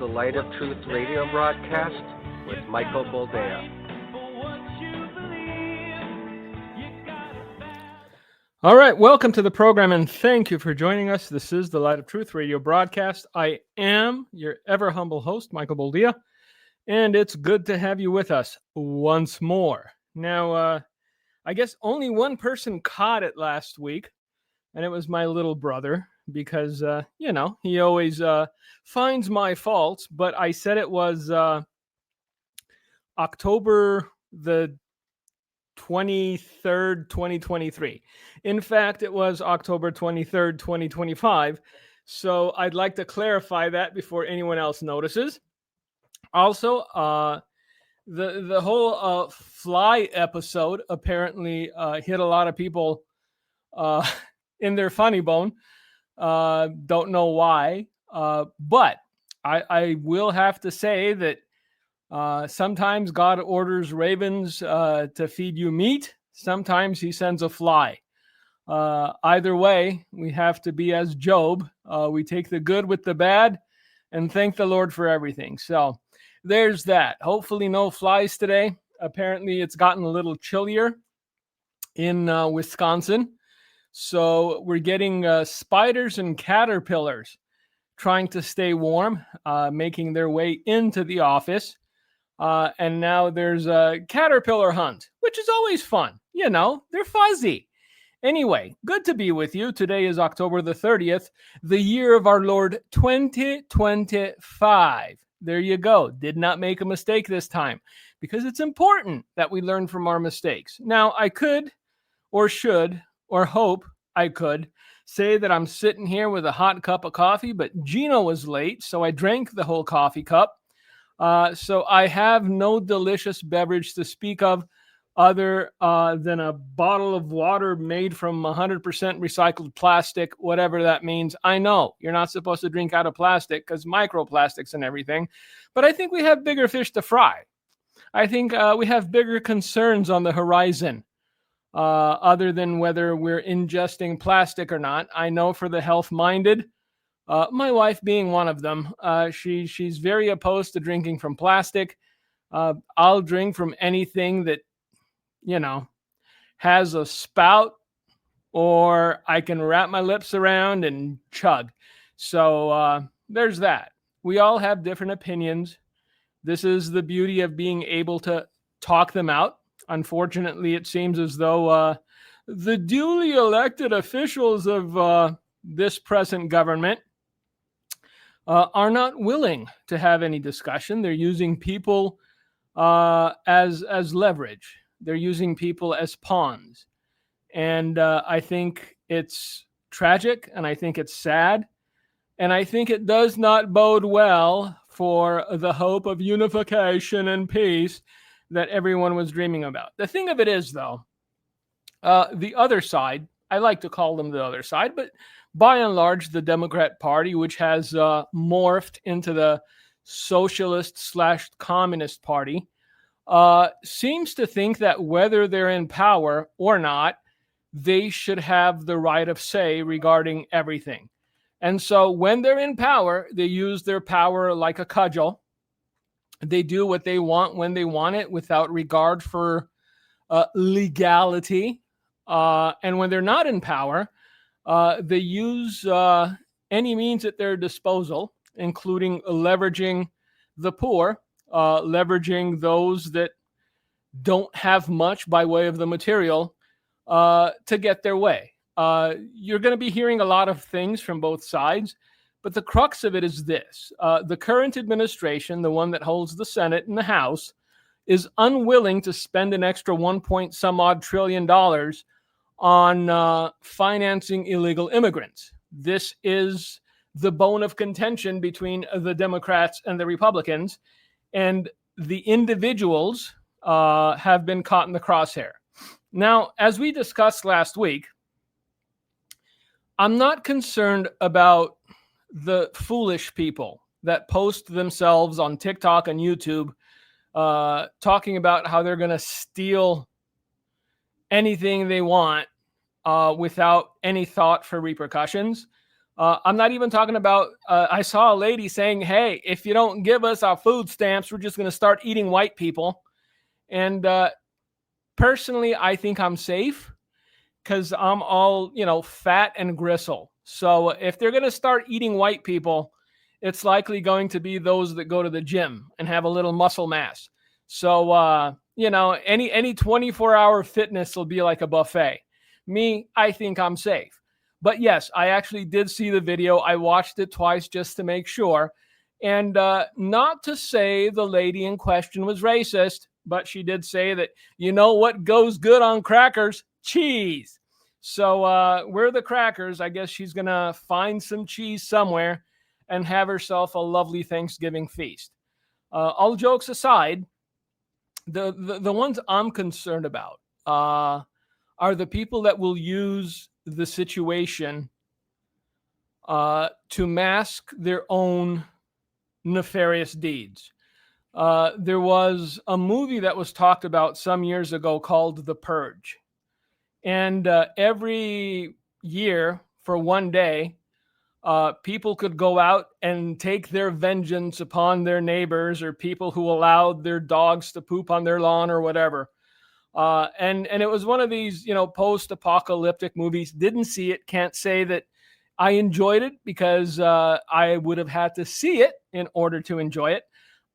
the Light of Truth radio broadcast with Michael Boldea. All right, welcome to the program and thank you for joining us. This is the Light of Truth radio broadcast. I am your ever humble host, Michael Boldea, and it's good to have you with us once more. Now, I guess only one person caught it last week, and it was my little brother because, he always finds my faults, but I said it was October the 23rd, 2023. In fact, it was October 23rd, 2025. So I'd like to clarify that before anyone else notices. Also, the whole fly episode apparently hit a lot of people in their funny bone. Don't know why, but I will have to say that sometimes God orders ravens to feed you meat. Sometimes he sends a fly. Either way, we have to be as Job. We take the good with the bad and thank the Lord for everything. So there's that. Hopefully no flies today. Apparently it's gotten a little chillier in Wisconsin. So we're getting spiders and caterpillars trying to stay warm, making their way into the office. And now there's a caterpillar hunt, which is always fun. You know, they're fuzzy. Anyway, good to be with you. Today is October the 30th, the year of our Lord 2025. There you go. Did not make a mistake this time because it's important that we learn from our mistakes. Now, I could or should or hope I could say that I'm sitting here with a hot cup of coffee, but Gino was late, so I drank the whole coffee cup. So I have no delicious beverage to speak of other than a bottle of water made from 100% recycled plastic, whatever that means. I know you're not supposed to drink out of plastic because microplastics and everything, but I think we have bigger fish to fry. I think we have bigger concerns on the horizon other than whether we're ingesting plastic or not. I know for the health-minded, my wife being one of them, she's very opposed to drinking from plastic. I'll drink from anything that, has a spout or I can wrap my lips around and chug. So there's that. We all have different opinions. This is the beauty of being able to talk them out. Unfortunately, it seems as though the duly elected officials of this present government are not willing to have any discussion. They're using people as leverage. They're using people as pawns. And I think it's tragic, and I think it's sad, and I think it does not bode well for the hope of unification and peace that everyone was dreaming about. The thing of it is, though, the other side, I like to call them the other side, but by and large, the Democrat Party, which has morphed into the socialist/communist party, seems to think that whether they're in power or not, they should have the right of say regarding everything. And so when they're in power, they use their power like a cudgel. They do what they want when they want it without regard for legality. And when they're not in power, they use any means at their disposal, including leveraging the poor, leveraging those that don't have much by way of the material to get their way. You're going to be hearing a lot of things from both sides, but the crux of it is this. The current administration, the one that holds the Senate and the House, is unwilling to spend an extra $1 trillion on financing illegal immigrants. This is the bone of contention between the Democrats and the Republicans, and the individuals have been caught in the crosshair. Now, as we discussed last week, I'm not concerned about the foolish people that post themselves on TikTok and YouTube talking about how they're going to steal anything they want without any thought for repercussions. I'm not even talking about, I saw a lady saying, hey, if you don't give us our food stamps, we're just going to start eating white people. And personally, I think I'm safe because I'm all, fat and gristle. So if they're going to start eating white people, it's likely going to be those that go to the gym and have a little muscle mass. So, any 24-hour fitness will be like a buffet. Me, I think I'm safe. But yes, I actually did see the video. I watched it twice just to make sure. And not to say the lady in question was racist, but she did say that, what goes good on crackers? Cheese. So we're the crackers. I guess she's going to find some cheese somewhere and have herself a lovely Thanksgiving feast. All jokes aside, the ones I'm concerned about are the people that will use the situation to mask their own nefarious deeds. There was a movie that was talked about some years ago called The Purge. And every year for one day, people could go out and take their vengeance upon their neighbors or people who allowed their dogs to poop on their lawn or whatever. And it was one of these, post-apocalyptic movies. Didn't see it. Can't say that I enjoyed it because I would have had to see it in order to enjoy it.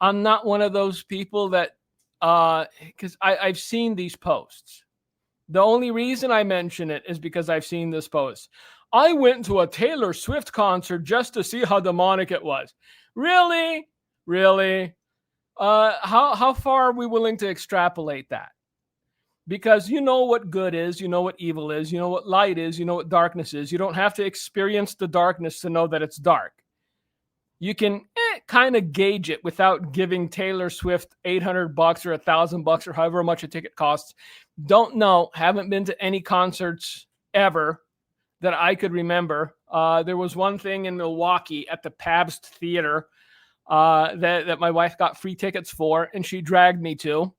I'm not one of those people that, because I've seen these posts. The only reason I mention it is because I've seen this post. I went to a Taylor Swift concert just to see how demonic it was. Really? Really? How far are we willing to extrapolate that? Because you know what good is, you know what evil is, you know what light is, you know what darkness is. You don't have to experience the darkness to know that it's dark. You can kind of gauge it without giving Taylor Swift $800 or $1,000 or however much a ticket costs. Don't know. Haven't been to any concerts ever that I could remember. There was one thing in Milwaukee at the Pabst Theater that my wife got free tickets for, and she dragged me to.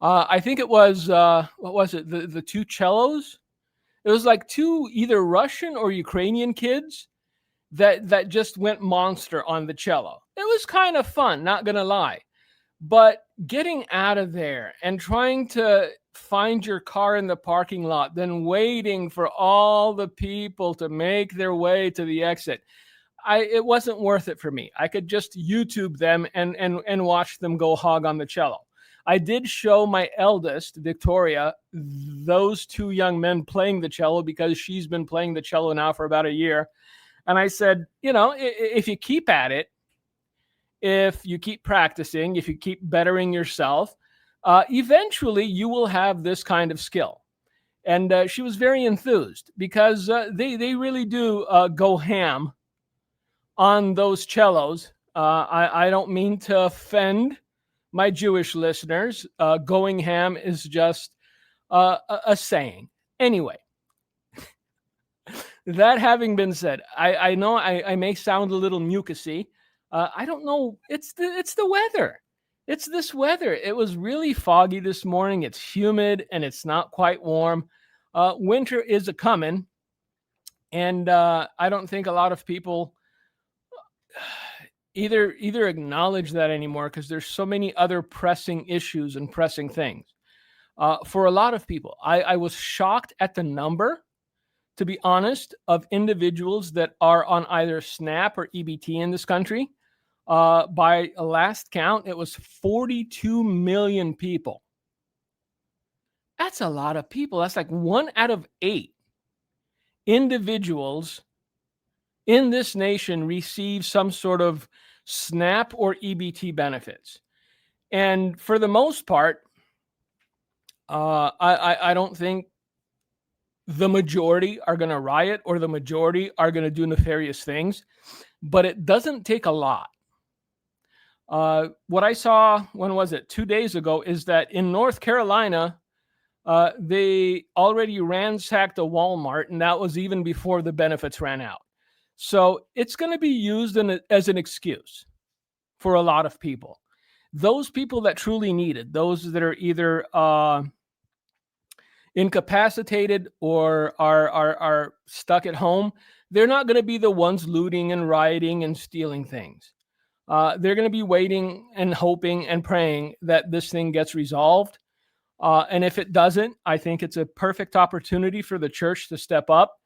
I think it was, what was it? The two cellos? It was like two either Russian or Ukrainian kids that just went monster on the cello. It was kind of fun, not going to lie. But getting out of there and trying to find your car in the parking lot, then waiting for all the people to make their way to the exit, it wasn't worth it for me. I could just YouTube them and watch them go hog on the cello. I did show my eldest, Victoria, those two young men playing the cello because she's been playing the cello now for about a year. And I said, if you keep at it, if you keep practicing, if you keep bettering yourself, eventually you will have this kind of skill. And she was very enthused because they really do go ham on those cellos. I don't mean to offend my Jewish listeners. Going ham is just a saying. Anyway, that having been said, I know I may sound a little mucusy. I don't know. It's the weather. It's this weather. It was really foggy this morning. It's humid and it's not quite warm. Winter is a coming, and I don't think a lot of people either acknowledge that anymore because there's so many other pressing issues and pressing things. For a lot of people, I was shocked at the number, to be honest, of individuals that are on either SNAP or EBT in this country. By a last count, it was 42 million people. That's a lot of people. That's like 1 out of 8 individuals in this nation receive some sort of SNAP or EBT benefits. And for the most part, I don't think the majority are going to riot or the majority are going to do nefarious things, but it doesn't take a lot. What I saw, when was it? 2 days ago, is that in North Carolina, they already ransacked a Walmart, and that was even before the benefits ran out. So it's going to be used as an excuse for a lot of people. Those people that truly need it, those that are either incapacitated or are stuck at home, they're not going to be the ones looting and rioting and stealing things. They're going to be waiting and hoping and praying that this thing gets resolved. And if it doesn't, I think it's a perfect opportunity for the church to step up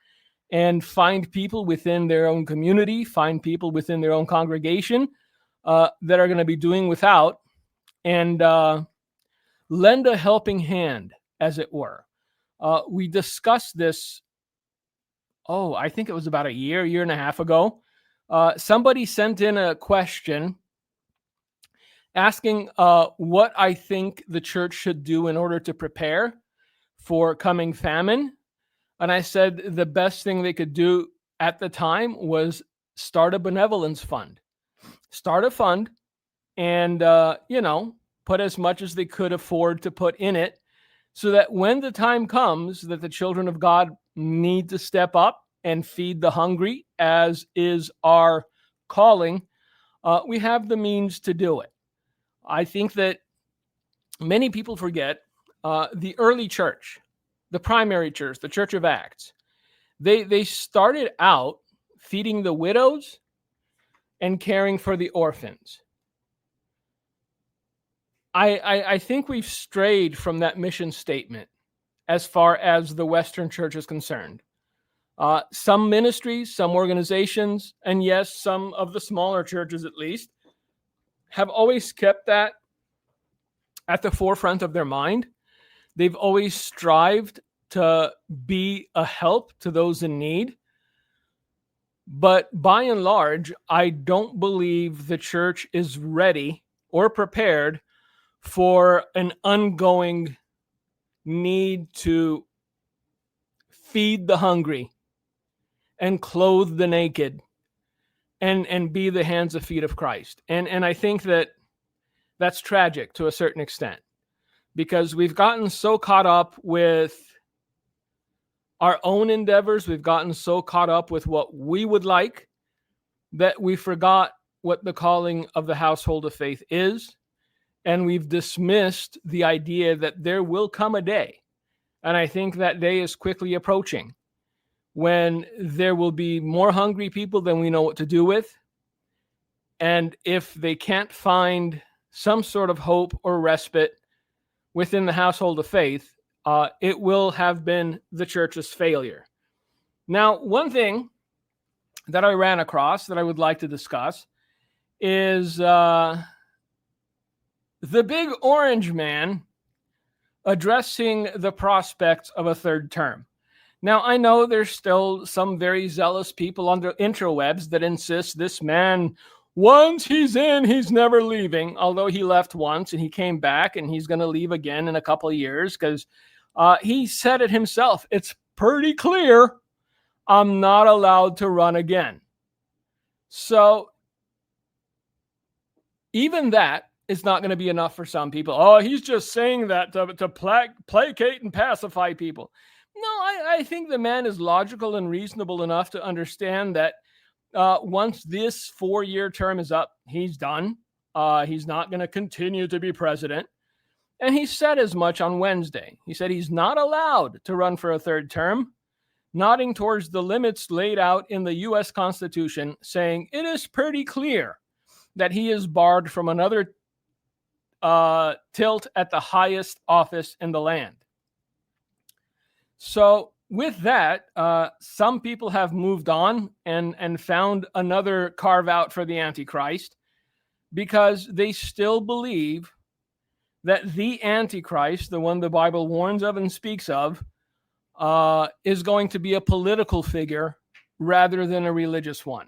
and find people within their own community, find people within their own congregation that are going to be doing without, and lend a helping hand, as it were. We discussed this, I think it was about a year and a half ago. Somebody sent in a question asking what I think the church should do in order to prepare for coming famine. And I said the best thing they could do at the time was start a benevolence fund. Start a fund and, put as much as they could afford to put in it so that when the time comes that the children of God need to step up and feed the hungry, as is our calling, we have the means to do it. I think that many people forget the early church, the primary church, the Church of Acts. They started out feeding the widows and caring for the orphans. I think we've strayed from that mission statement as far as the Western church is concerned. Some ministries, some organizations, and yes, some of the smaller churches at least, have always kept that at the forefront of their mind. They've always strived to be a help to those in need. But by and large, I don't believe the church is ready or prepared for an ongoing need to feed the hungry and clothe the naked and be the hands and feet of Christ. And I think that that's tragic to a certain extent, because we've gotten so caught up with our own endeavors, we've gotten so caught up with what we would like, that we forgot what the calling of the household of faith is. And we've dismissed the idea that there will come a day, and I think that day is quickly approaching, when there will be more hungry people than we know what to do with. And if they can't find some sort of hope or respite within the household of faith, it will have been the church's failure. Now, one thing that I ran across that I would like to discuss is the big orange man addressing the prospects of a third term. Now, I know there's still some very zealous people on the interwebs that insist this man, once he's in, he's never leaving, although he left once and he came back and he's going to leave again in a couple of years, because he said it himself. It's pretty clear I'm not allowed to run again. So even that is not going to be enough for some people. Oh, he's just saying that to placate and pacify people. No, I think the man is logical and reasonable enough to understand that once this 4-year term is up, he's done. He's not going to continue to be president. And he said as much on Wednesday. He said he's not allowed to run for a third term, nodding towards the limits laid out in the U.S. Constitution, saying it is pretty clear that he is barred from another tilt at the highest office in the land. So with that, some people have moved on and found another carve out for the Antichrist, because they still believe that the Antichrist, the one the Bible warns of and speaks of, is going to be a political figure rather than a religious one.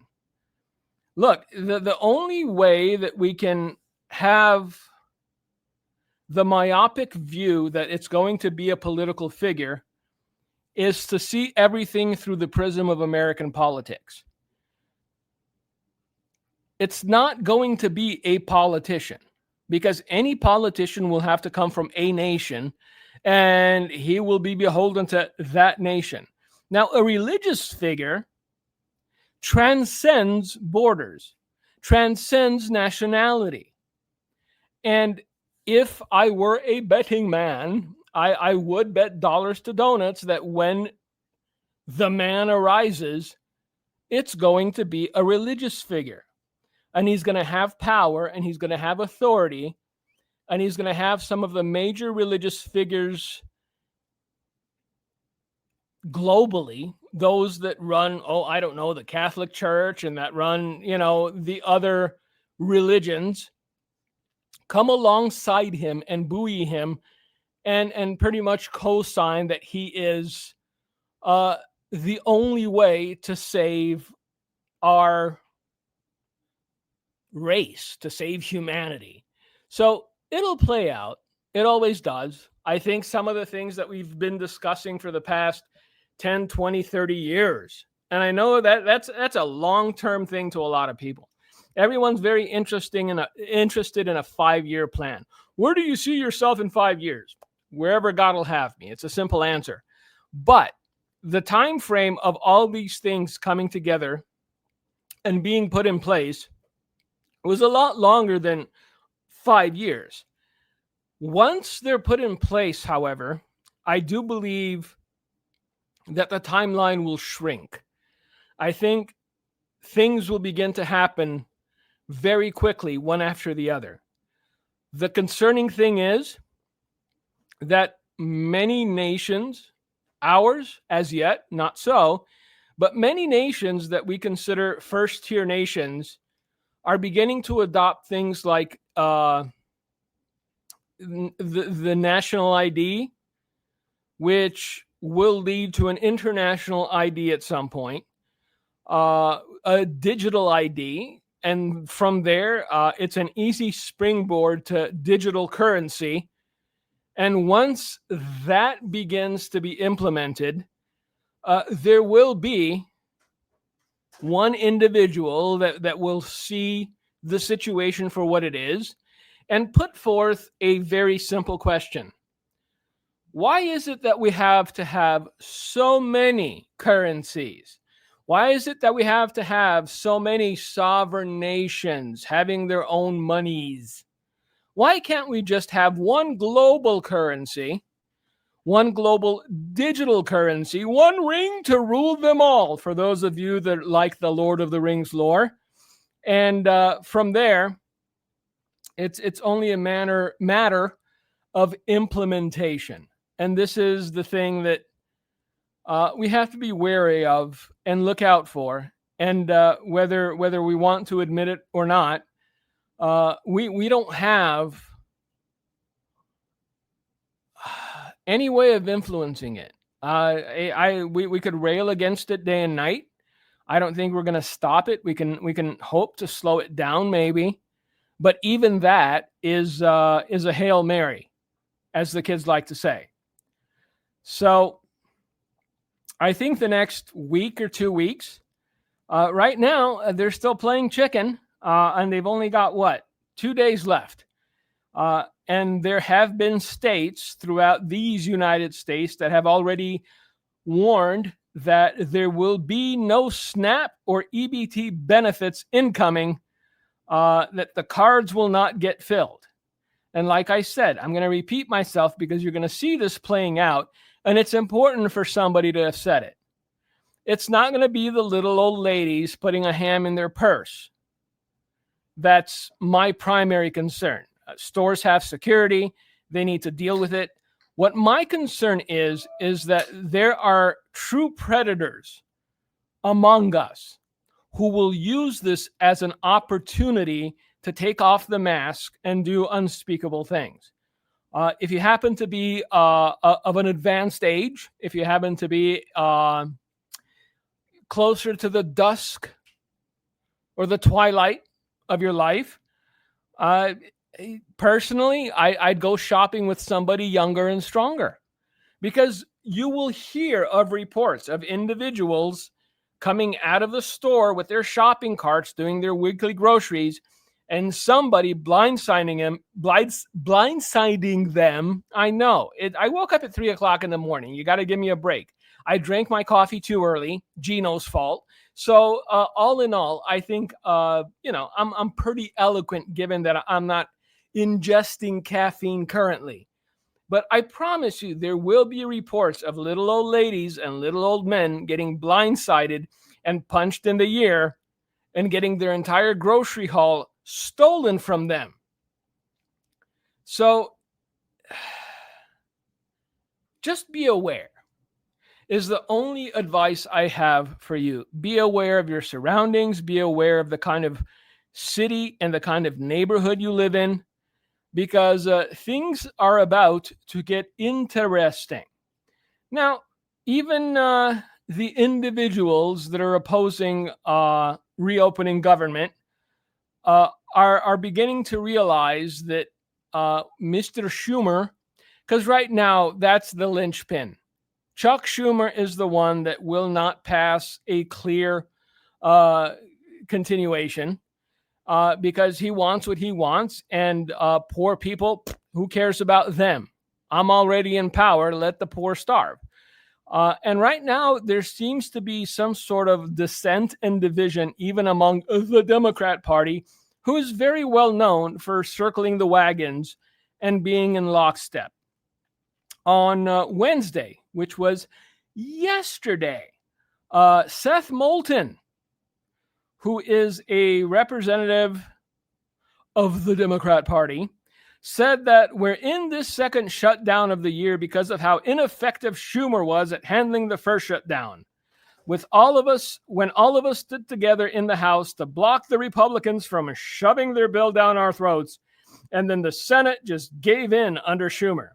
Look, the only way that we can have the myopic view that it's going to be a political figure is to see everything through the prism of American politics. It's not going to be a politician, because any politician will have to come from a nation and he will be beholden to that nation. Now, a religious figure transcends borders, transcends nationality. And if I were a betting man, I would bet dollars to donuts that when the man arises, it's going to be a religious figure. And he's going to have power, and he's going to have authority, and he's going to have some of the major religious figures globally, those that run, I don't know, the Catholic Church and that run, the other religions, come alongside him and buoy him and pretty much co-sign that he is the only way to save our race, to save humanity. So it'll play out. It always does. I think some of the things that we've been discussing for the past 10, 20, 30 years, and I know that that's a long-term thing to a lot of people. Everyone's very interested in a 5-year plan. Where do you see yourself in 5 years? Wherever God will have me. It's a simple answer. But the time frame of all these things coming together and being put in place was a lot longer than 5 years. Once they're put in place, however, I do believe that the timeline will shrink. I think things will begin to happen very quickly, one after the other. The concerning thing is that many nations, ours as yet, not so, but many nations that we consider first-tier nations are beginning to adopt things like the national ID, which will lead to an international ID at some point, a digital ID, and from there, it's an easy springboard to digital currency. And once that begins to be implemented, there will be one individual that will see the situation for what it is and put forth a very simple question. Why is it that we have to have so many currencies? Why is it that we have to have so many sovereign nations having their own monies? Why can't we just have one global currency, one global digital currency, one ring to rule them all, for those of you that like the Lord of the Rings lore? And from there, it's only a matter of implementation. And this is the thing that we have to be wary of and look out for. And whether we want to admit it or not, we don't have any way of influencing it. We could rail against it day and night. I don't think we're going to stop it. We can hope to slow it down, maybe, but even that is a Hail Mary, as the kids like to say. So I think the next week or 2 weeks, right now, they're still playing chicken, and they've only got, 2 days left. And there have been states throughout these United States that have already warned that there will be no SNAP or EBT benefits incoming, that the cards will not get filled. And like I said, I'm going to repeat myself because you're going to see this playing out, and it's important for somebody to have said it. It's not going to be the little old ladies putting a ham in their purse. That's my primary concern. Stores have security. They need to deal with it. What my concern is that there are true predators among us who will use this as an opportunity to take off the mask and do unspeakable things. If you happen to be of an advanced age, if you happen to be closer to the dusk or the twilight of your life, personally, I'd go shopping with somebody younger and stronger, because you will hear of reports of individuals coming out of the store with their shopping carts, doing their weekly groceries, and somebody blindsiding them. I know it. I woke up at 3:00 in the morning. You got to give me a break. I drank my coffee too early. Gino's fault. So all in all, I think I'm pretty eloquent, given that I'm not ingesting caffeine currently. But I promise you, there will be reports of little old ladies and little old men getting blindsided and punched in the ear and getting their entire grocery haul stolen from them. So just be aware is the only advice I have for you. Be aware of your surroundings. Be aware of the kind of city and the kind of neighborhood you live in, because things are about to get interesting. Now, even the individuals that are opposing reopening government are beginning to realize that Mr. Schumer, because right now that's the linchpin. Chuck Schumer is the one that will not pass a clear continuation because he wants what he wants, and poor people, who cares about them? I'm already in power. Let the poor starve. And right now, there seems to be some sort of dissent and division, even among the Democrat Party, who is very well known for circling the wagons and being in lockstep. On Wednesday, which was yesterday, Seth Moulton, who is a representative of the Democrat Party, said that we're in this second shutdown of the year because of how ineffective Schumer was at handling the first shutdown. When all of us stood together in the House to block the Republicans from shoving their bill down our throats, and then the Senate just gave in under Schumer.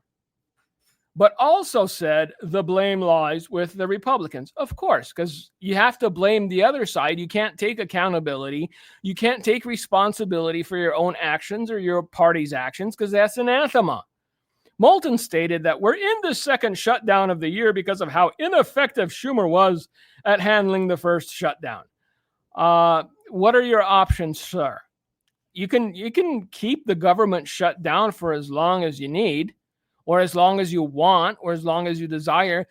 But also said the blame lies with the Republicans. Of course, because you have to blame the other side. You can't take accountability. You can't take responsibility for your own actions or your party's actions, because that's anathema. Moulton stated that we're in the second shutdown of the year because of how ineffective Schumer was at handling the first shutdown. What are your options, sir? You can keep the government shut down for as long as you need, or as long as you want, or as long as you desire.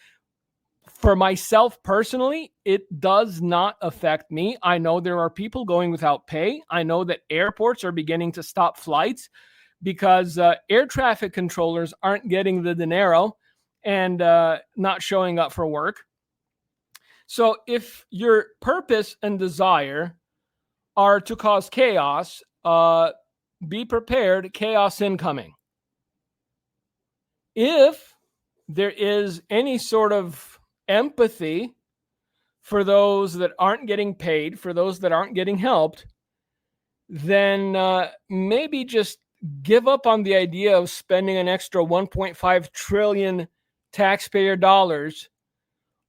For myself personally, it does not affect me. I know there are people going without pay. I know that airports are beginning to stop flights because air traffic controllers aren't getting the dinero and not showing up for work. So if your purpose and desire are to cause chaos, be prepared, chaos incoming. If there is any sort of empathy for those that aren't getting paid, for those that aren't getting helped, then maybe just give up on the idea of spending an extra 1.5 trillion taxpayer dollars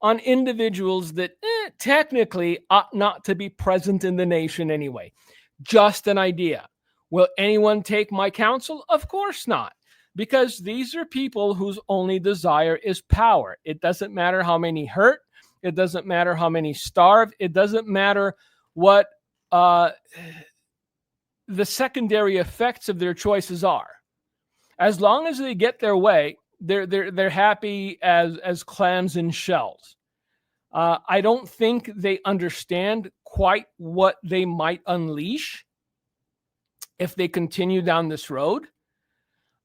on individuals that technically ought not to be present in the nation anyway. Just an idea. Will anyone take my counsel? Of course not. Because these are people whose only desire is power. It doesn't matter how many hurt. It doesn't matter how many starve. It doesn't matter what the secondary effects of their choices are. As long as they get their way, they're happy as clams in shells. I don't think they understand quite what they might unleash if they continue down this road.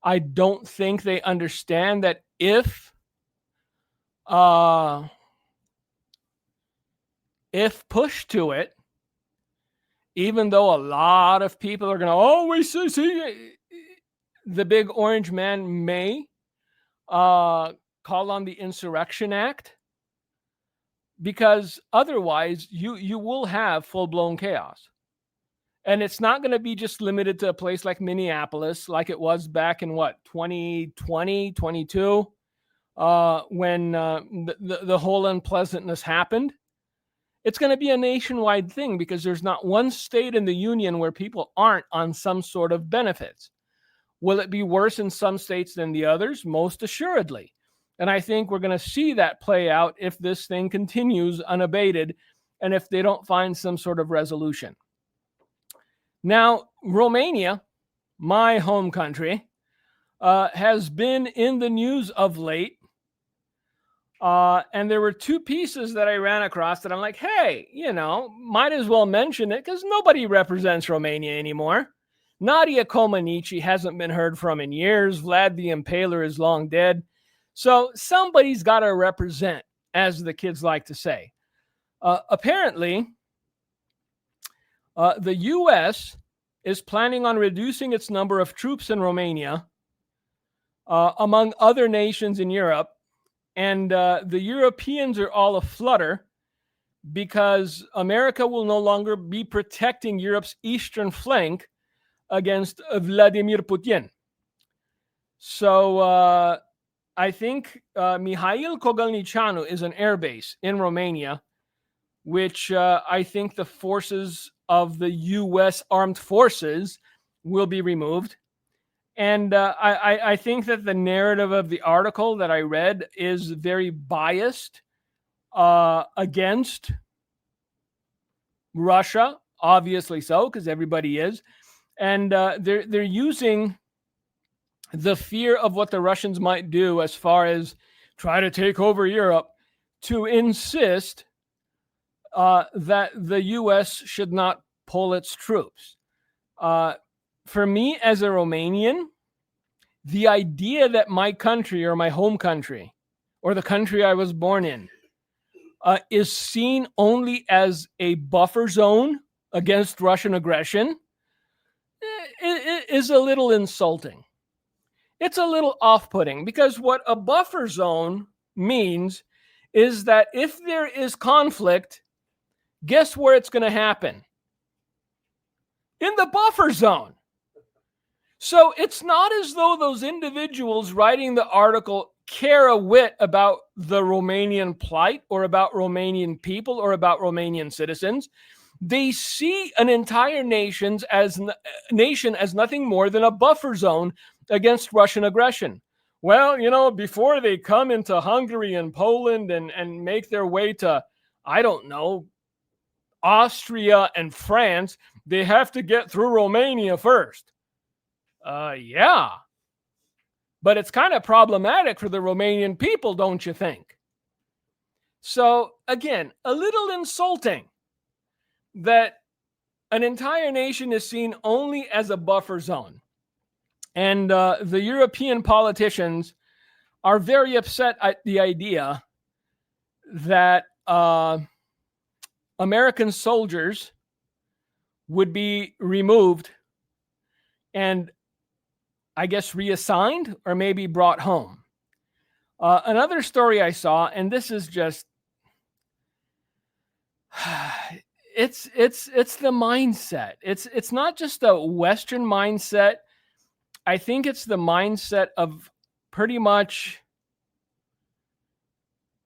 I don't think they understand that if pushed to it, even though a lot of people are going to always see the big orange man may call on the Insurrection Act, because otherwise you will have full-blown chaos. And it's not going to be just limited to a place like Minneapolis, like it was back in 2020, 22, when the whole unpleasantness happened. It's going to be a nationwide thing because there's not one state in the union where people aren't on some sort of benefits. Will it be worse in some states than the others? Most assuredly. And I think we're going to see that play out if this thing continues unabated and if they don't find some sort of resolution. Now, Romania, my home country, has been in the news of late. And there were two pieces that I ran across that I'm like, hey, might as well mention it because nobody represents Romania anymore. Nadia Comaneci hasn't been heard from in years. Vlad the Impaler is long dead. So somebody's got to represent, as the kids like to say. Apparently, the U.S. is planning on reducing its number of troops in Romania, among other nations in Europe. And the Europeans are all aflutter because America will no longer be protecting Europe's eastern flank against Vladimir Putin. So I think Mihail Kogalnicianu is an air base in Romania, which I think the forces of the U.S. armed forces will be removed. And I think that the narrative of the article that I read is very biased against Russia, obviously so, because everybody is. And they're using the fear of what the Russians might do as far as try to take over Europe to insist that the U.S. should not pull its troops. For me, as a Romanian, the idea that my country or my home country or the country I was born in is seen only as a buffer zone against Russian aggression is a little insulting. It's a little off-putting because what a buffer zone means is that if there is conflict, guess where it's going to happen? In the buffer zone. So it's not as though those individuals writing the article care a whit about the Romanian plight or about Romanian people or about Romanian citizens. They see an entire nation as nothing more than a buffer zone against Russian aggression. Well, you know, before they come into Hungary and Poland and make their way to, I don't know, Austria and France, they have to get through Romania first. Yeah. But it's kind of problematic for the Romanian people, don't you think? So, again, a little insulting that an entire nation is seen only as a buffer zone. And the European politicians are very upset at the idea that American soldiers would be removed and I guess reassigned or maybe brought home. Another story I saw, and this is just, it's the mindset. It's not just a Western mindset. I think it's the mindset of pretty much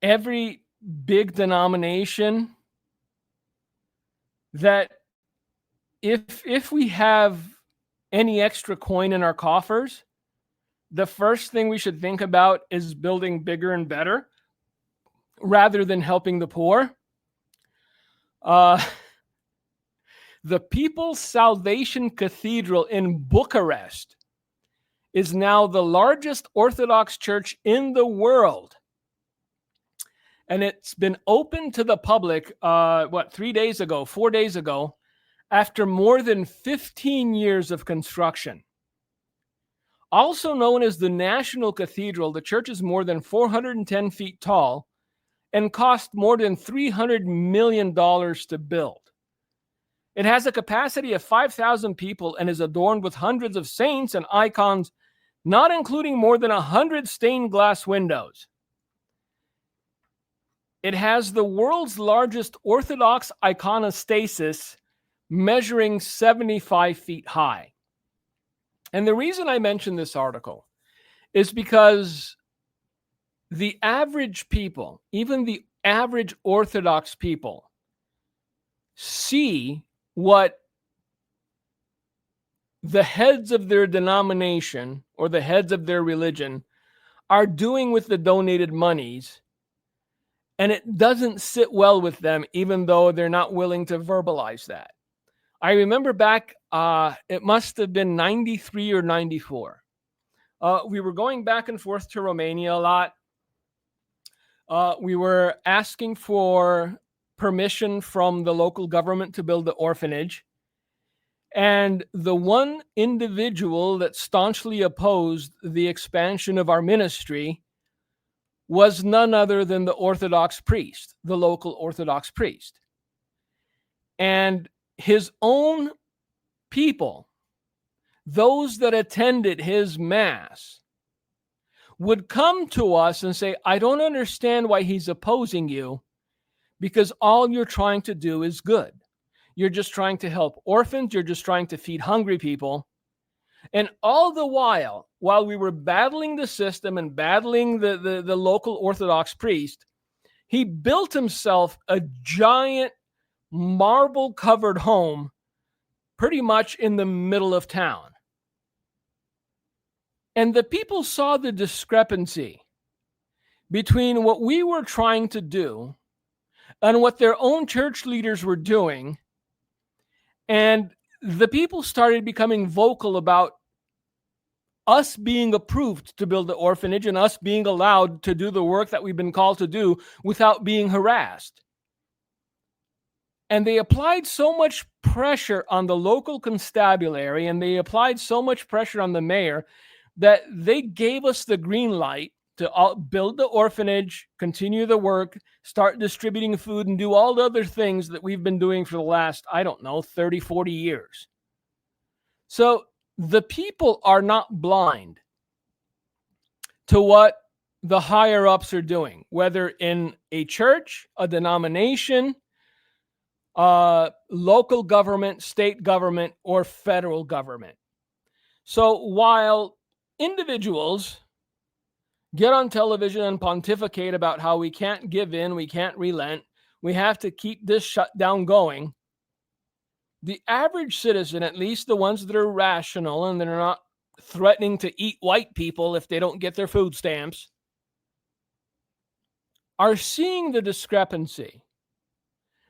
every big denomination that if we have any extra coin in our coffers, the first thing we should think about is building bigger and better rather than helping the poor. The People's Salvation Cathedral in Bucharest is now the largest Orthodox church in the world. And it's been open to the public, 4 days ago, after more than 15 years of construction. Also known as the National Cathedral, the church is more than 410 feet tall and cost more than $300 million to build. It has a capacity of 5,000 people and is adorned with hundreds of saints and icons, not including more than 100 stained glass windows. It has the world's largest Orthodox iconostasis, measuring 75 feet high. And the reason I mention this article is because the average people, even the average Orthodox people, see what the heads of their denomination or the heads of their religion are doing with the donated monies, and it doesn't sit well with them, even though they're not willing to verbalize that. I remember back, it must have been 93 or 94. We were going back and forth to Romania a lot. We were asking for permission from the local government to build the orphanage. And the one individual that staunchly opposed the expansion of our ministry was none other than the Orthodox priest, the local Orthodox priest. And his own people, those that attended his mass, would come to us and say, I don't understand why he's opposing you, because all you're trying to do is good. You're just trying to help orphans. You're just trying to feed hungry people. And all the while we were battling the system and battling the local Orthodox priest, he built himself a giant marble-covered home pretty much in the middle of town. And the people saw the discrepancy between what we were trying to do and what their own church leaders were doing. And the people started becoming vocal about us being approved to build the orphanage and us being allowed to do the work that we've been called to do without being harassed. And they applied so much pressure on the local constabulary, and they applied so much pressure on the mayor, that they gave us the green light to build the orphanage, continue the work, start distributing food, and do all the other things that we've been doing for the last, 30, 40 years. So the people are not blind to what the higher ups are doing, whether in a church, a denomination, local government, state government, or federal government. So while individuals get on television and pontificate about how we can't give in, we can't relent, we have to keep this shutdown going, the average citizen, at least the ones that are rational and that are not threatening to eat white people if they don't get their food stamps, are seeing the discrepancy.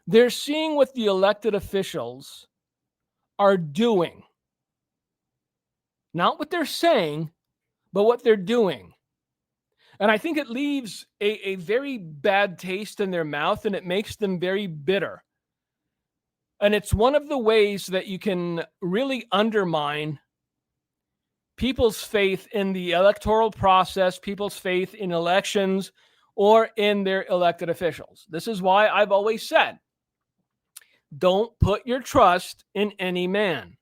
They're seeing what the elected officials are doing. Not what they're saying, but what they're doing. And I think it leaves a very bad taste in their mouth, and it makes them very bitter. And it's one of the ways that you can really undermine people's faith in the electoral process, people's faith in elections, or in their elected officials. This is why I've always said, don't put your trust in any man.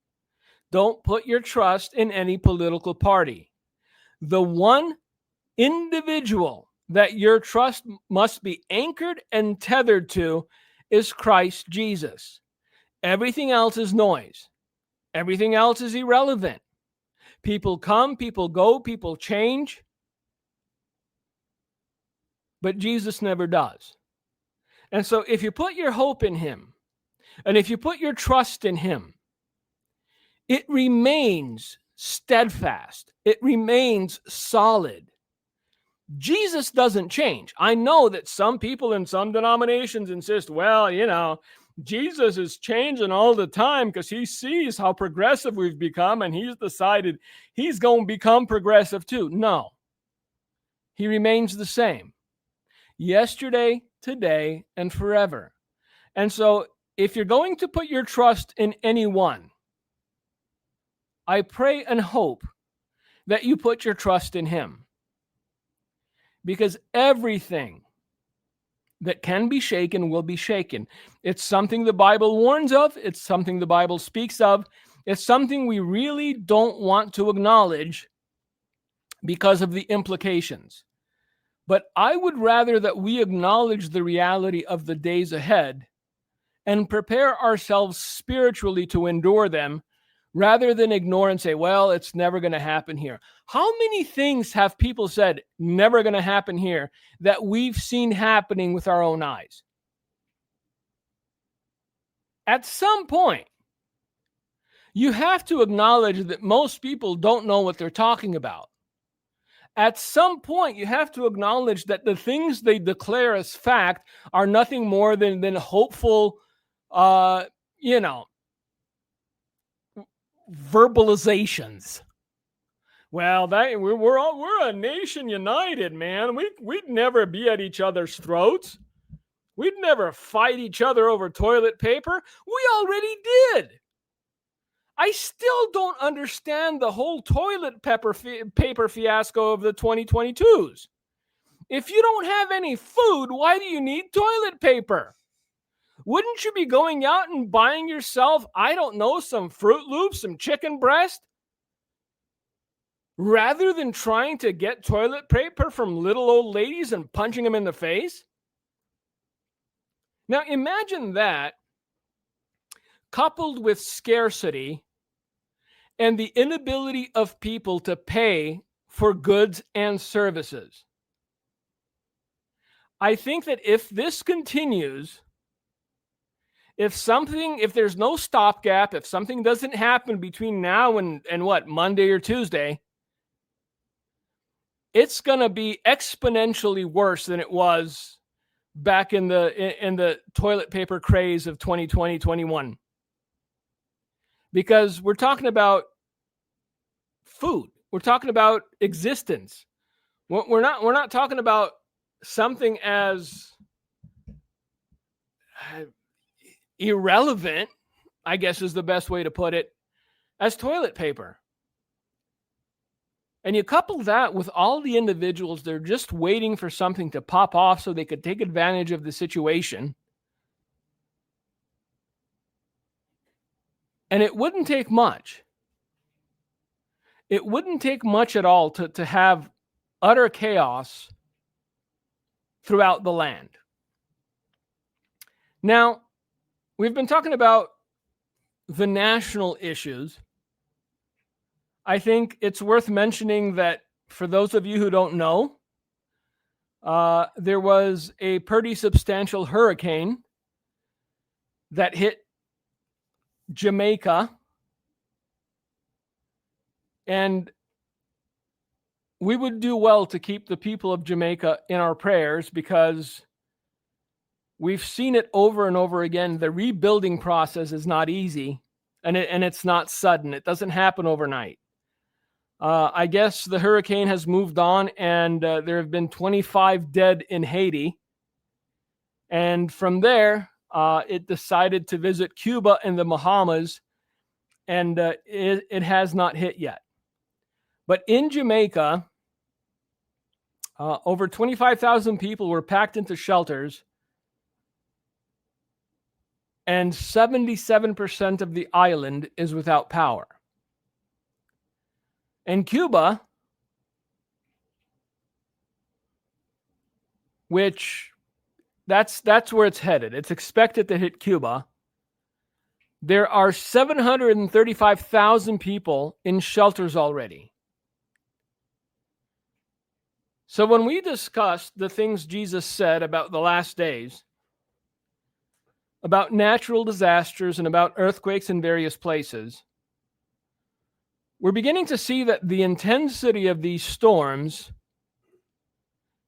Don't put your trust in any political party. The one individual that your trust must be anchored and tethered to is Christ Jesus. Everything else is noise. Everything else is irrelevant. People come, people go, people change. But Jesus never does. And so if you put your hope in him, and if you put your trust in him, it remains steadfast. It remains solid. Jesus doesn't change. I know that some people in some denominations insist, Jesus is changing all the time because he sees how progressive we've become and he's decided he's going to become progressive too. No, he remains the same. Yesterday, today, and forever. And so if you're going to put your trust in anyone, I pray and hope that you put your trust in him. Because everything that can be shaken will be shaken. It's something the Bible warns of. It's something the Bible speaks of. It's something we really don't want to acknowledge because of the implications. But I would rather that we acknowledge the reality of the days ahead and prepare ourselves spiritually to endure them, rather than ignore and say, well, it's never going to happen here. How many things have people said, never going to happen here, that we've seen happening with our own eyes? At some point, you have to acknowledge that most people don't know what they're talking about. At some point, you have to acknowledge that the things they declare as fact are nothing more than hopeful, verbalizations. Well, we're a nation united, man. We'd never be at each other's throats. We'd never fight each other over toilet paper. We already did. I still don't understand the whole toilet paper fiasco of the 2022s. If you don't have any food, why do you need toilet paper? Wouldn't you be going out and buying yourself, I don't know, some Fruit Loops, some chicken breast, rather than trying to get toilet paper from little old ladies and punching them in the face? Now imagine that coupled with scarcity and the inability of people to pay for goods and services. I think that if this continues, if there's no stopgap, if something doesn't happen between now and what, Monday or Tuesday, it's going to be exponentially worse than it was back in the toilet paper craze of 2020, 21. Because we're talking about food. We're talking about existence. We're not talking about something as irrelevant, I guess is the best way to put it, as toilet paper. And you couple that with all the individuals, they're just waiting for something to pop off so they could take advantage of the situation. And it wouldn't take much. It wouldn't take much at all to have utter chaos throughout the land. Now, we've been talking about the national issues. I think it's worth mentioning that for those of you who don't know, there was a pretty substantial hurricane that hit Jamaica, and we would do well to keep the people of Jamaica in our prayers, because we've seen it over and over again. The rebuilding process is not easy, and it's not sudden. It doesn't happen overnight. I guess the hurricane has moved on, and there have been 25 dead in Haiti. And from there, it decided to visit Cuba and the Bahamas, and it has not hit yet. But in Jamaica, over 25,000 people were packed into shelters, and 77% of the island is without power. And Cuba, which that's where it's headed. It's expected to hit Cuba. There are 735,000 people in shelters already. So when we discussed the things Jesus said about the last days, about natural disasters and about earthquakes in various places, we're beginning to see that the intensity of these storms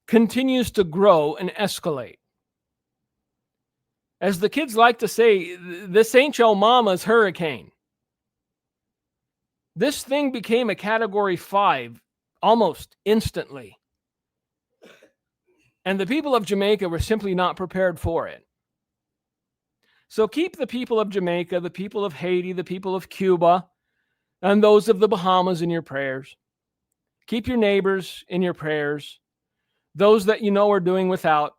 continues to grow and escalate. As the kids like to say, this ain't your mama's hurricane. This thing became a Category 5 almost instantly. And the people of Jamaica were simply not prepared for it. So keep the people of Jamaica, the people of Haiti, the people of Cuba, and those of the Bahamas in your prayers. Keep your neighbors in your prayers. Those that you know are doing without.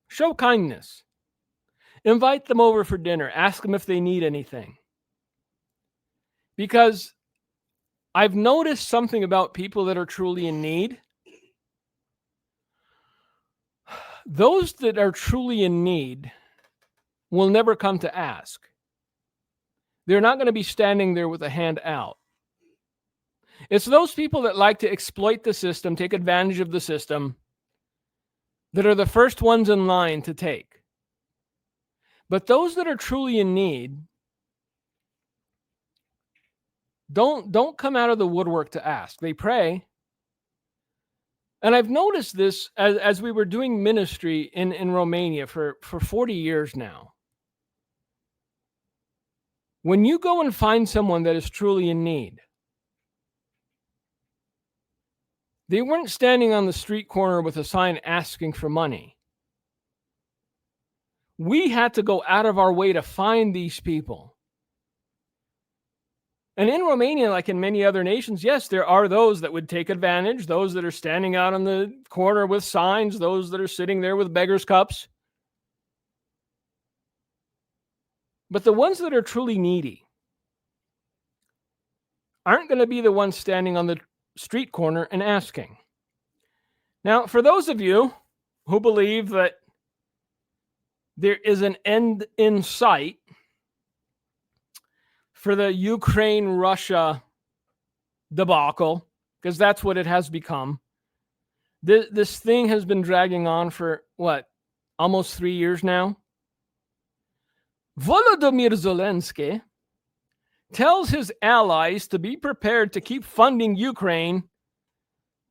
Show kindness. Invite them over for dinner. Ask them if they need anything. Because I've noticed something about people that are truly in need. Those that are truly in need will never come to ask. They're not going to be standing there with a hand out. It's those people that like to exploit the system, take advantage of the system, that are the first ones in line to take. But those that are truly in need don't come out of the woodwork to ask. They pray. And I've noticed this as we were doing ministry in Romania for 40 years now. When you go and find someone that is truly in need, they weren't standing on the street corner with a sign asking for money. We had to go out of our way to find these people. And in Romania, like in many other nations, yes, there are those that would take advantage, those that are standing out on the corner with signs, those that are sitting there with beggars' cups. But the ones that are truly needy aren't going to be the ones standing on the street corner and asking. Now, for those of you who believe that there is an end in sight for the Ukraine-Russia debacle, because that's what it has become. This thing has been dragging on for, almost 3 years now? Volodymyr Zelensky tells his allies to be prepared to keep funding Ukraine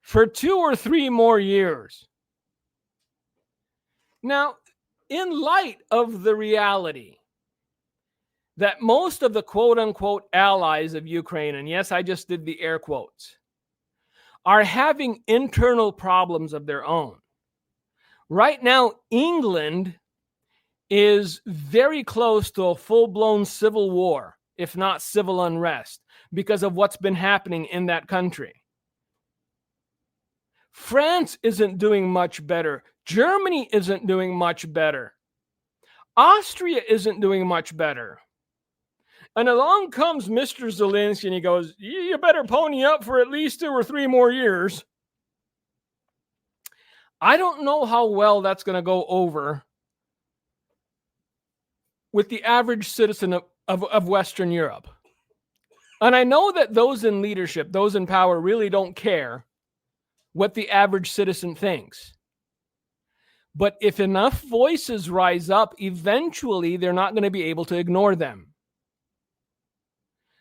for 2 or 3 more years. Now, in light of the reality that most of the quote-unquote allies of Ukraine, and yes, I just did the air quotes, are having internal problems of their own. Right now, England is very close to a full-blown civil war, if not civil unrest, because of what's been happening in that country. France isn't doing much better. Germany isn't doing much better. Austria isn't doing much better. And along comes Mr. Zelensky and he goes, you better pony up for at least 2 or 3 more years. I don't know how well that's going to go over with the average citizen of Western Europe. And I know that those in leadership, those in power, really don't care what the average citizen thinks. But if enough voices rise up, eventually they're not going to be able to ignore them.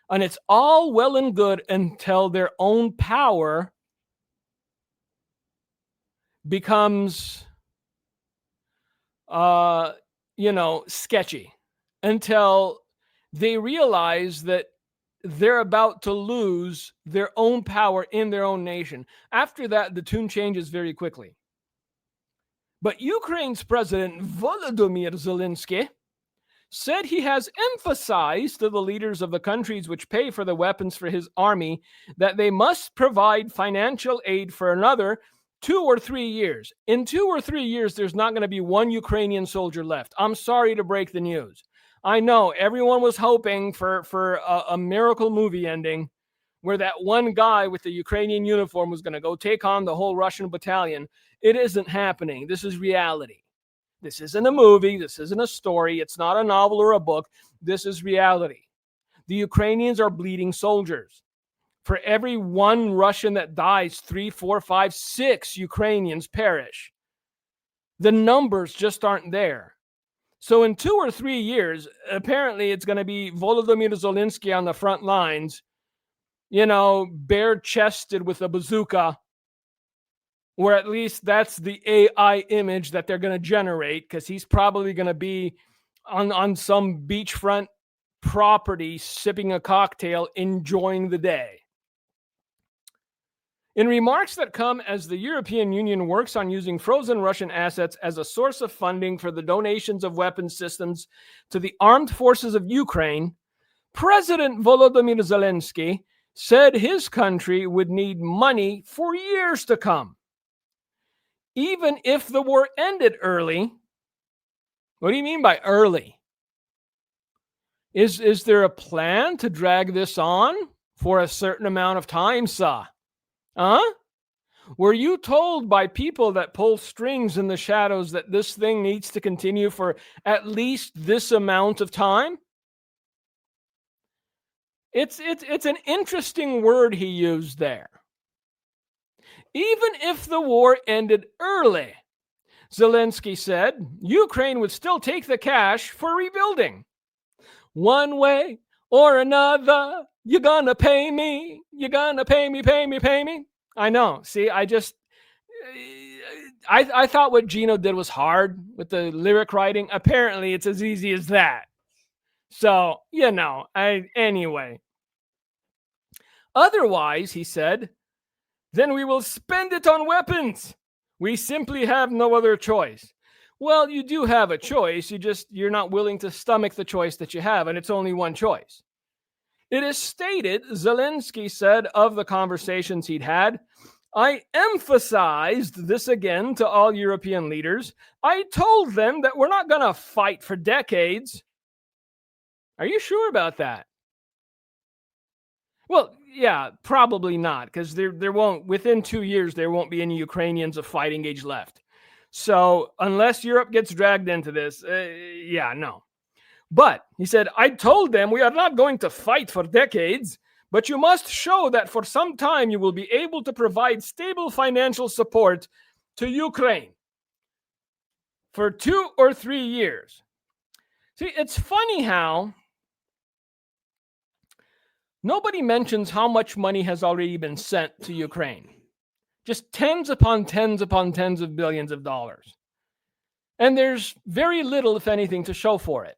And it's all well and good until their own power becomes, sketchy. Until they realize that they're about to lose their own power in their own nation. After that, the tune changes very quickly. But Ukraine's president, Volodymyr Zelensky, said he has emphasized to the leaders of the countries which pay for the weapons for his army that they must provide financial aid for another 2 or 3 years. In 2 or 3 years, there's not going to be one Ukrainian soldier left. I'm sorry to break the news. I know everyone was hoping for a miracle movie ending where that one guy with the Ukrainian uniform was going to go take on the whole Russian battalion. It isn't happening. This is reality. This isn't a movie. This isn't a story. It's not a novel or a book. This is reality. The Ukrainians are bleeding soldiers. For every one Russian that dies, 3, 4, 5, 6 Ukrainians perish. The numbers just aren't there. So in 2 or 3 years, apparently it's going to be Volodymyr Zelensky on the front lines, bare-chested with a bazooka, or at least that's the AI image that they're going to generate, because he's probably going to be on some beachfront property, sipping a cocktail, enjoying the day. In remarks that come as the European Union works on using frozen Russian assets as a source of funding for the donations of weapon systems to the armed forces of Ukraine, President Volodymyr Zelensky said his country would need money for years to come. Even if the war ended early. What do you mean by early? Is there a plan to drag this on for a certain amount of time, sir? Huh? Were you told by people that pull strings in the shadows that this thing needs to continue for at least this amount of time? It's an interesting word he used there. Even if the war ended early, Zelensky said, Ukraine would still take the cash for rebuilding. One way or another, you're gonna pay me. You're gonna pay me, pay me, pay me. I know. See, I thought what Gino did was hard with the lyric writing. Apparently, it's as easy as that. So, anyway. Otherwise, he said, then we will spend it on weapons. We simply have no other choice. Well, you do have a choice. You're not willing to stomach the choice that you have, and it's only one choice. It is stated, Zelensky said of the conversations he'd had, I emphasized this again to all European leaders. I told them that we're not going to fight for decades. Are you sure about that? Well, yeah, probably not, because there won't, within 2 years, there won't be any Ukrainians of fighting age left. So unless Europe gets dragged into this, yeah, no. But he said, I told them we are not going to fight for decades, but you must show that for some time you will be able to provide stable financial support to Ukraine for 2 or 3 years. See, it's funny how nobody mentions how much money has already been sent to Ukraine. Just tens upon tens upon tens of billions of dollars. And there's very little, if anything, to show for it.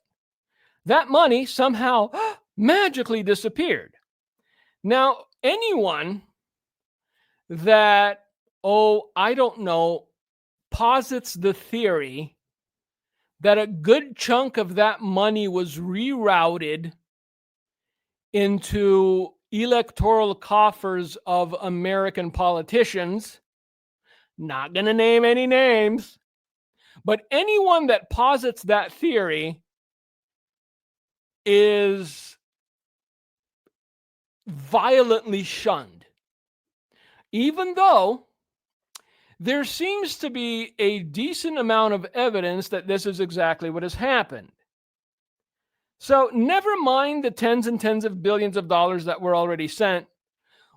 That money somehow magically disappeared. Now, anyone that, I don't know, posits the theory that a good chunk of that money was rerouted into electoral coffers of American politicians, not going to name any names, but anyone that posits that theory is violently shunned, even though there seems to be a decent amount of evidence that this is exactly what has happened. So never mind the tens and tens of billions of dollars that were already sent.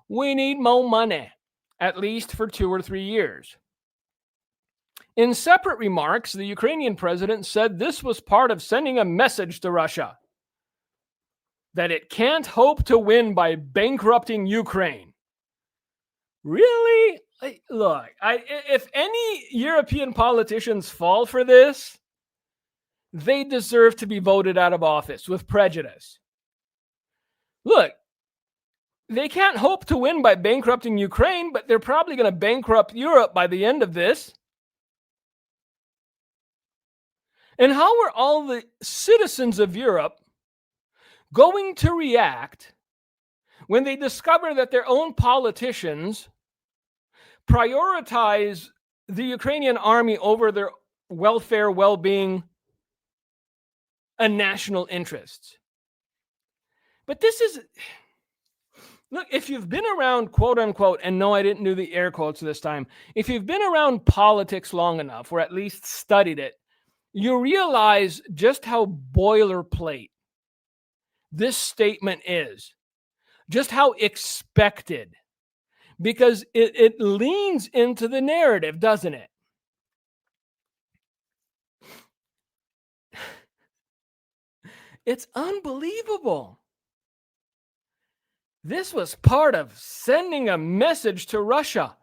We need more money, at least for 2 or 3 years. In separate remarks, the Ukrainian president said this was part of sending a message to Russia that it can't hope to win by bankrupting Ukraine. Really? Look, if any European politicians fall for this, they deserve to be voted out of office with prejudice. Look, they can't hope to win by bankrupting Ukraine, but they're probably going to bankrupt Europe by the end of this. And how are all the citizens of Europe going to react when they discover that their own politicians prioritize the Ukrainian army over their welfare, well-being, and national interests? But this is, look, if you've been around, quote unquote, and no, I didn't do the air quotes this time, if you've been around politics long enough, or at least studied it, you realize just how boilerplate this statement is, just how expected, because it leans into the narrative, doesn't it? It's unbelievable. This was part of sending a message to Russia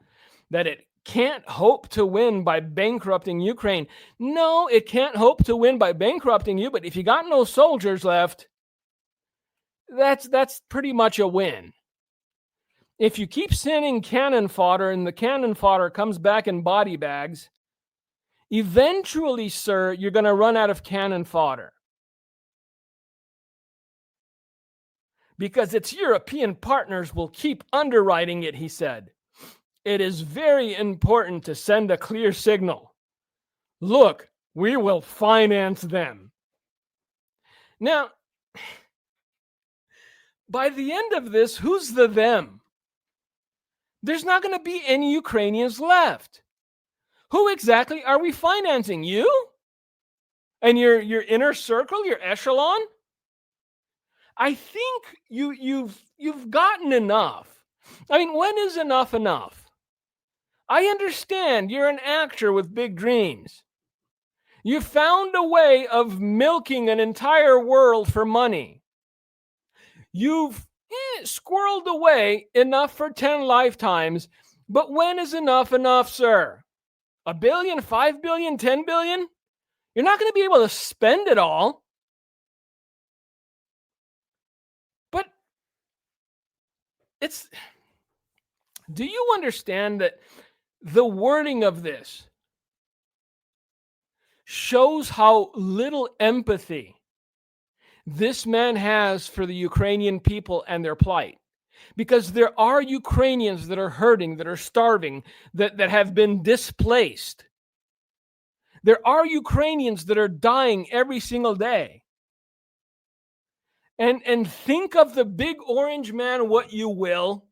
that it can't hope to win by bankrupting Ukraine. No, it can't hope to win by bankrupting you, but if you got no soldiers left, that's pretty much a win. If you keep sending cannon fodder and the cannon fodder comes back in body bags, eventually, sir, you're going to run out of cannon fodder. Because its European partners will keep underwriting it, he said. It is very important to send a clear signal. Look, we will finance them. Now, by the end of this, who's the them? There's not going to be any Ukrainians left. Who exactly are we financing? You? And your inner circle, your echelon? I think you've gotten enough. I mean, when is enough enough? I understand you're an actor with big dreams. You found a way of milking an entire world for money. You've squirreled away enough for 10 lifetimes, but when is enough enough, sir? $1 billion, $5 billion, $10 billion? You're not going to be able to spend it all. But do you understand that the wording of this shows how little empathy this man has for the Ukrainian people and their plight. Because there are Ukrainians that are hurting, that are starving, that have been displaced. There are Ukrainians that are dying every single day. And think of the big orange man what you will.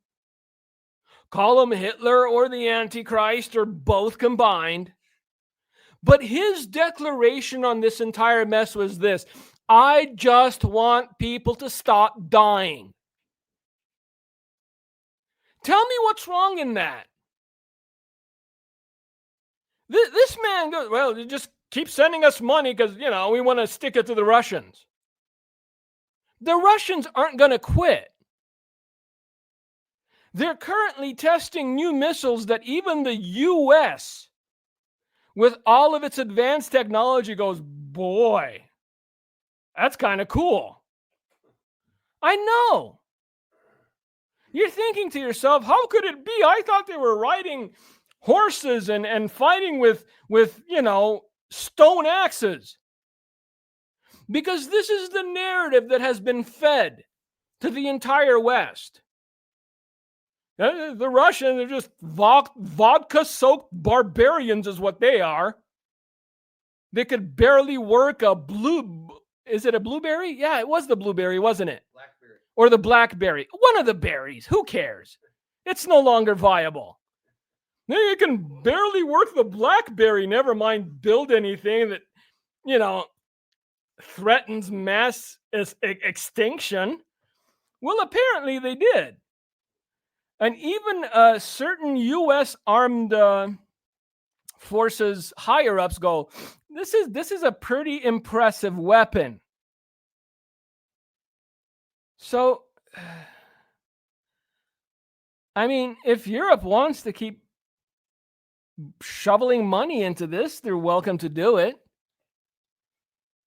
Call him Hitler or the Antichrist or both combined. But his declaration on this entire mess was this: I just want people to stop dying. Tell me what's wrong in that. This man goes, well, you just keep sending us money because, we want to stick it to the Russians. The Russians aren't going to quit. They're currently testing new missiles that even the U.S., with all of its advanced technology, goes, boy, that's kind of cool. I know. You're thinking to yourself, how could it be? I thought they were riding horses and fighting with stone axes. Because this is the narrative that has been fed to the entire West. The Russians are just vodka-soaked barbarians is what they are. They could barely work is it a blueberry? Yeah, it was the blueberry, wasn't it? Blackberry. Or the blackberry. One of the berries. Who cares? It's no longer viable. You can barely work the blackberry, never mind build anything that, threatens mass extinction. Well, apparently they did. And even certain U.S. armed forces higher-ups go, this is a pretty impressive weapon. So, I mean, if Europe wants to keep shoveling money into this, they're welcome to do it.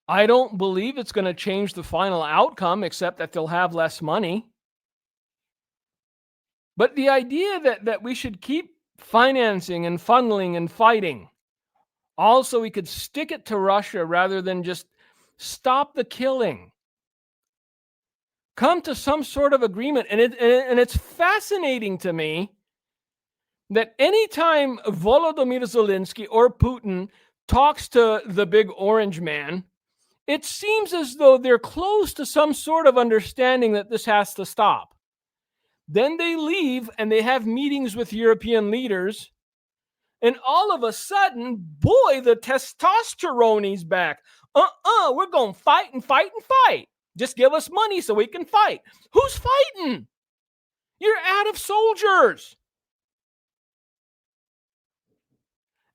I don't believe it's going to change the final outcome, except that they'll have less money. But the idea that we should keep financing and funneling and fighting, also we could stick it to Russia rather than just stop the killing. Come to some sort of agreement. And it's fascinating to me that anytime Volodymyr Zelensky or Putin talks to the big orange man, it seems as though they're close to some sort of understanding that this has to stop. Then they leave and they have meetings with European leaders. And all of a sudden, boy, the testosterone is back. We're going to fight and fight and fight. Just give us money so we can fight. Who's fighting? You're out of soldiers.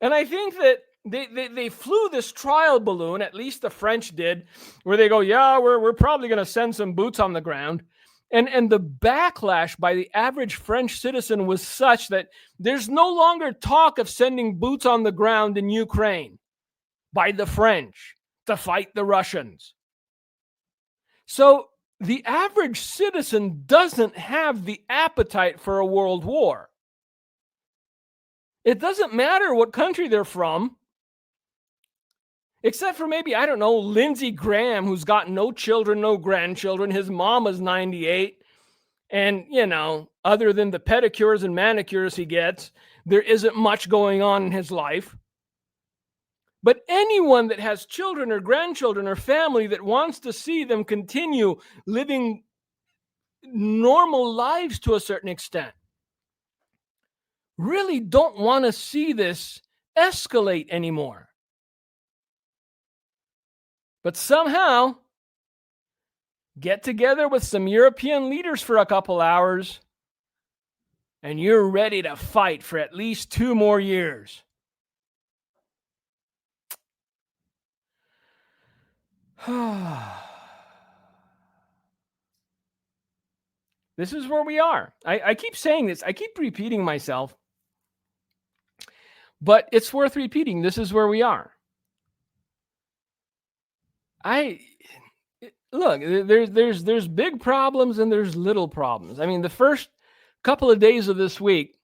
And I think that they flew this trial balloon, at least the French did, where they go, yeah, we're probably going to send some boots on the ground. And the backlash by the average French citizen was such that there's no longer talk of sending boots on the ground in Ukraine by the French to fight the Russians. So the average citizen doesn't have the appetite for a world war. It doesn't matter what country they're from, except for maybe, I don't know, Lindsey Graham, who's got no children, no grandchildren. His mom is 98. And, other than the pedicures and manicures he gets, there isn't much going on in his life. But anyone that has children or grandchildren or family that wants to see them continue living normal lives to a certain extent really don't want to see this escalate anymore. But somehow, get together with some European leaders for a couple hours, and you're ready to fight for at least 2 more years. This is where we are. I keep saying this. I keep repeating myself. But it's worth repeating. This is where we are. Look, there's big problems and there's little problems. I mean, the first couple of days of this week,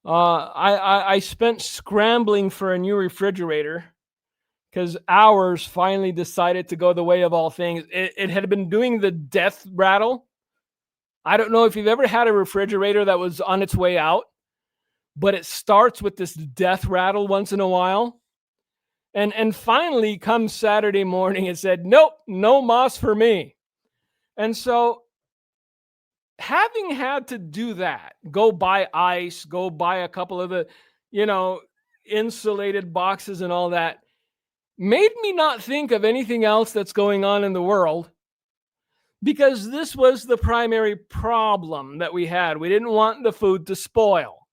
I spent scrambling for a new refrigerator because ours finally decided to go the way of all things. It had been doing the death rattle. I don't know if you've ever had a refrigerator that was on its way out, but it starts with this death rattle once in a while. And finally, come Saturday morning, it said, nope, no moss for me. And so having had to do that, go buy ice, go buy a couple of the, insulated boxes and all that, made me not think of anything else that's going on in the world, because this was the primary problem that we had. We didn't want the food to spoil.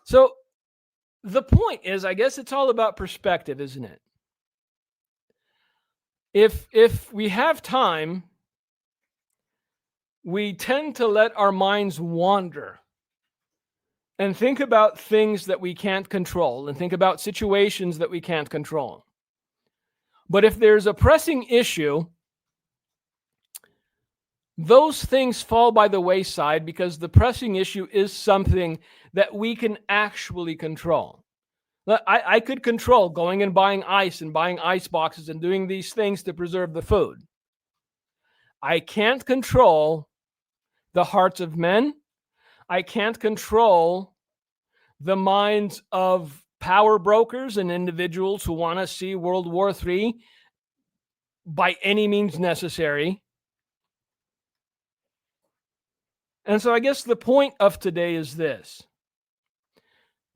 So the point is, I guess it's all about perspective, isn't it? If we have time, we tend to let our minds wander and think about things that we can't control and think about situations that we can't control. But if there's a pressing issue, those things fall by the wayside because the pressing issue is something that we can actually control. I could control going and buying ice and buying ice boxes and doing these things to preserve the food. I can't control the hearts of men. I can't control the minds of power brokers and individuals who want to see World War III by any means necessary. And so I guess the point of today is this.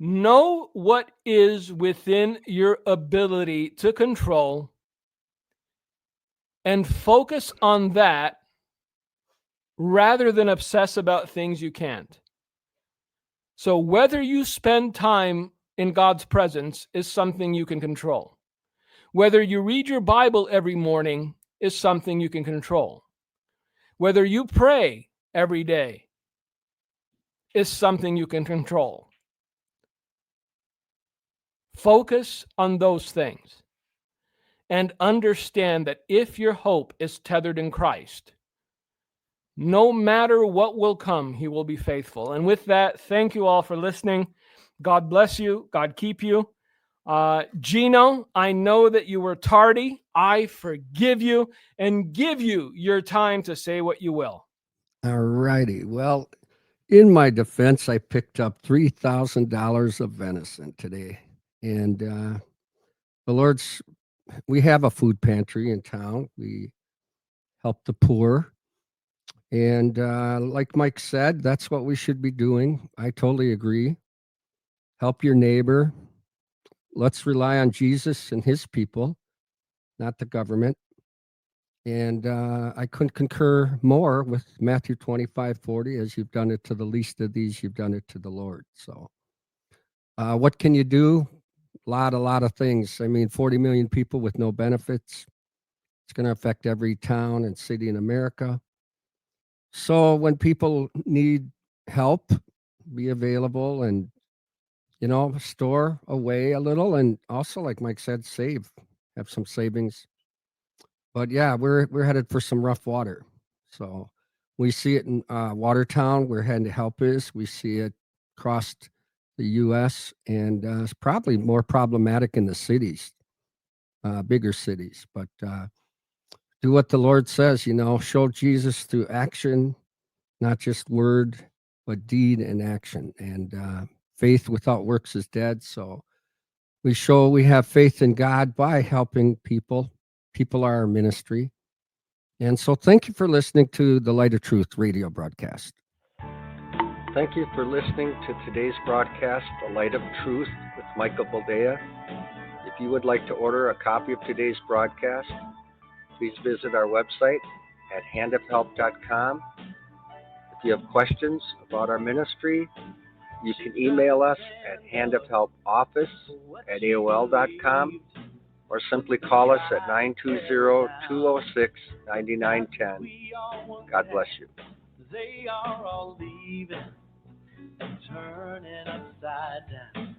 Know what is within your ability to control and focus on that rather than obsess about things you can't. So whether you spend time in God's presence is something you can control. Whether you read your Bible every morning is something you can control. Whether you pray every day is something you can control. Focus on those things and understand that if your hope is tethered in Christ, no matter what will come, he will be faithful. And with that, thank you all for listening. God bless you. God keep you. Gino, I know that you were tardy. I forgive you and give you your time to say what you will. All righty. Well, in my defense, I picked up $3,000 of venison today. And we have a food pantry in town. We help the poor. And like Mike said, that's what we should be doing. I totally agree. Help your neighbor. Let's rely on Jesus and his people, not the government. And I couldn't concur more with Matthew 25:40. As you've done it to the least of these, you've done it to the Lord. So what can you do? A lot of things. I mean, 40 million people with no benefits. It's going to affect every town and city in America. So when people need help, be available and, store away a little. And also, like Mike said, have some savings. But yeah, we're headed for some rough water. So we see it in Watertown, where Hand to Help is. We see it across the U.S. and it's probably more problematic in the cities, bigger cities. But do what the Lord says, show Jesus through action, not just word, but deed and action. And faith without works is dead. So we show we have faith in God by helping people. People are our ministry. And so thank you for listening to the Light of Truth radio broadcast. Thank you for listening to today's broadcast, The Light of Truth with Michael Boldea. If you would like to order a copy of today's broadcast, please visit our website at handofhelp.com. If you have questions about our ministry, you can email us at handofhelpoffice@aol.com or simply call us at 920-206-9910. God bless you. They are all leaving and turning upside down.